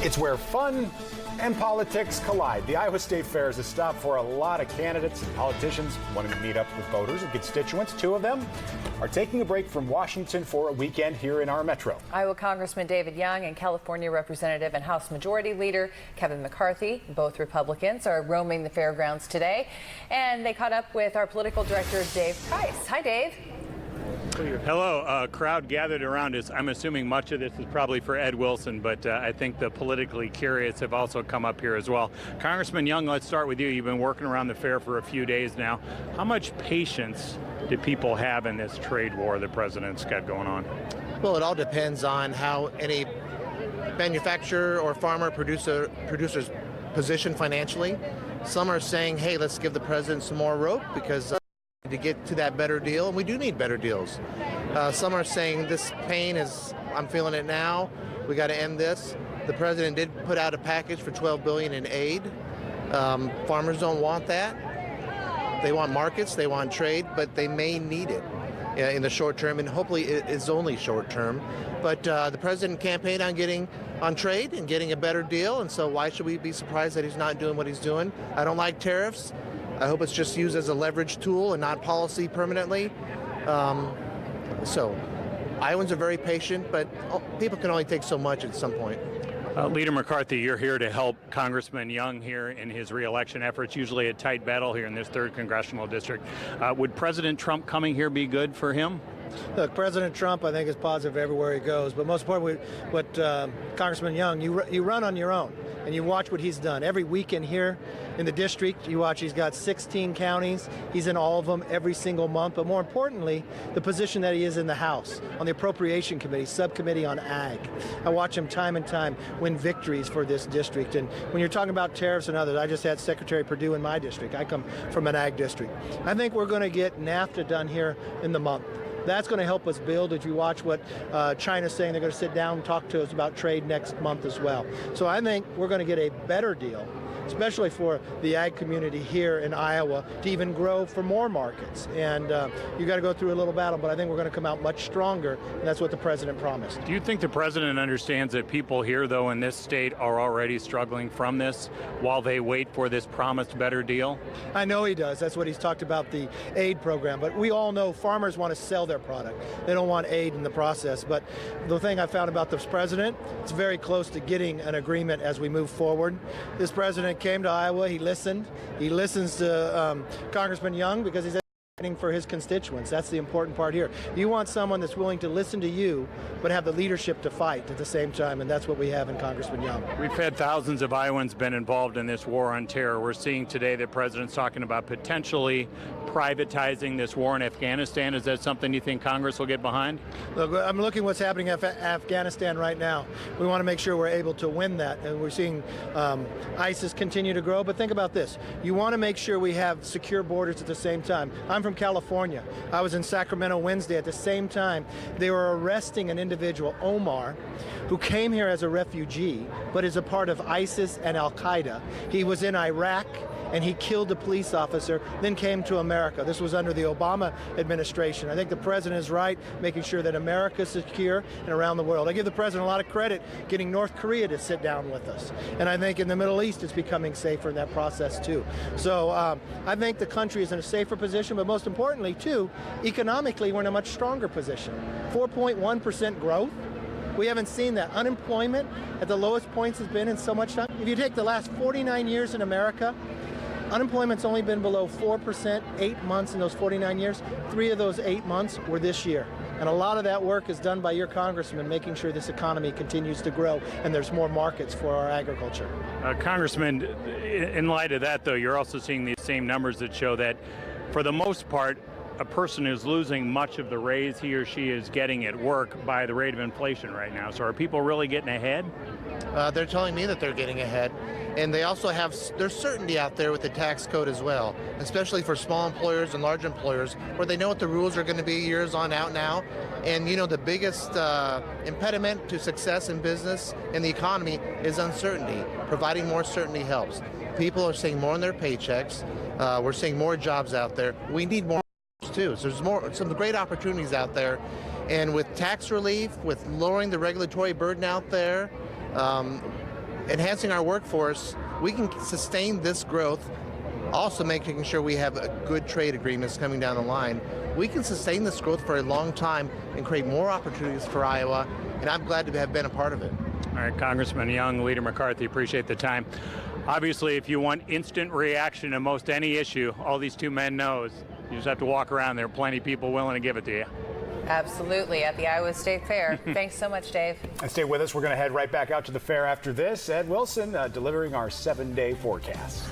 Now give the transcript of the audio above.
It's where fun and politics collide. The Iowa State Fair is a stop for a lot of candidates and politicians wanting to meet up with voters and constituents. Two of them are taking a break from Washington for a weekend here in our metro. Iowa Congressman David Young and California Representative and House Majority Leader Kevin McCarthy, both Republicans, are roaming the fairgrounds today. And they caught up with our political director, Dave Price. Hi, Dave. Hello. A crowd gathered around us. I'm assuming much of this is probably for Ed Wilson, but I think the politically curious have also come up here as well. Congressman Young, let's start with you. You've been working around the fair for a few days now. How much patience do people have in this trade war the president's got going on? Well, it all depends on how any manufacturer or farmer producer's position financially. Some are saying, hey, let's give the president some more rope because to get to that better deal, and we do need better deals. Some are saying this pain is, I'm feeling it now, we got to end this. The president did put out a package for $12 billion in aid. Farmers don't want that. They want markets, they want trade, but they may need it in the short term, and hopefully it's only short term. But the president campaigned on getting on trade and getting a better deal, and so why should we be surprised that he's not doing what he's doing? I don't like tariffs. I hope it's just used as a leverage tool and not policy permanently. So Iowans are very patient, but people can only take so much at some point. Leader McCarthy, you're here to help Congressman Young here in his re-election efforts, usually a tight battle here in this 3rd congressional district. Would President Trump coming here be good for him? Look, President Trump, I think, is positive everywhere he goes. But most importantly, what Congressman Young, you run on your own, and you watch what he's done. Every weekend here in the district, you watch he's got 16 counties. He's in all of them every single month. But more importantly, the position that he is in the House, on the Appropriation Committee, Subcommittee on Ag. I watch him time and time win victories for this district. And when you're talking about tariffs and others, I just had Secretary Perdue in my district. I come from an ag district. I think we're going to get NAFTA done here in the month. That's going to help us build. If you watch what China's saying, they're going to sit down and talk to us about trade next month as well. So I think we're going to get a better deal, especially for the ag community here in Iowa, to even grow for more markets. And you got to go through a little battle, but I think we're going to come out much stronger, and that's what the president promised. Do you think the president understands that people here, though, in this state are already struggling from this while they wait for this promised better deal? I know he does. That's what he's talked about, the aid program. But we all know farmers want to sell their product. They don't want aid in the process. But the thing I found about this president, it's very close to getting an agreement as we move forward. This president came to Iowa, he listened. He listens to Congressman Young because he's for his constituents. That's the important part here. You want someone that's willing to listen to you, but have the leadership to fight at the same time, and that's what we have in Congressman Young. We've had thousands of Iowans been involved in this war on terror. We're seeing today the president's talking about potentially privatizing this war in Afghanistan. Is that something you think Congress will get behind? Look, I'm looking what's happening in Afghanistan right now. We want to make sure we're able to win that, and we're seeing ISIS continue to grow. But think about this. You want to make sure we have secure borders at the same time. I'm from California. I was in Sacramento Wednesday. At the same time, they were arresting an individual, Omar, who came here as a refugee, but is a part of ISIS and Al-Qaeda. He was in Iraq, and he killed a police officer, then came to America. This was under the Obama administration. I think the president is right, making sure that America is secure and around the world. I give the president a lot of credit getting North Korea to sit down with us. And I think in the Middle East it's becoming safer in that process too. So I think the country is in a safer position, but most importantly too, economically we're in a much stronger position. 4.1% growth. We haven't seen that. Unemployment at the lowest points it's been in so much time. If you take the last 49 years in America, unemployment's only been below 4%, 8 months in those 49 years. 3 of those 8 months were this year. And a lot of that work is done by your congressman, making sure this economy continues to grow and there's more markets for our agriculture. Congressman, in light of that, though, you're also seeing these same numbers that show that, for the most part, a person is losing much of the raise he or she is getting at work by the rate of inflation right now. So are people really getting ahead? They're telling me that they're getting ahead. And they also have, there's certainty out there with the tax code as well, especially for small employers and large employers, where they know what the rules are going to be years on out now. And you know, the biggest impediment to success in business and the economy is uncertainty. Providing more certainty helps. People are seeing more in their paychecks. We're seeing more jobs out there. We need more too. So there's some great opportunities out there. And with tax relief, with lowering the regulatory burden out there, enhancing our workforce, we can sustain this growth, also making sure we have good trade agreements coming down the line. We can sustain this growth for a long time and create more opportunities for Iowa, and I'm glad to have been a part of it. All right, Congressman Young, Leader McCarthy, appreciate the time. Obviously, if you want instant reaction to most any issue, all these two men knows, you just have to walk around. There are plenty of people willing to give it to you. Absolutely, at the Iowa State Fair. Thanks so much, Dave. And stay with us. We're going to head right back out to the fair after this. Ed Wilson delivering our 7-day forecast.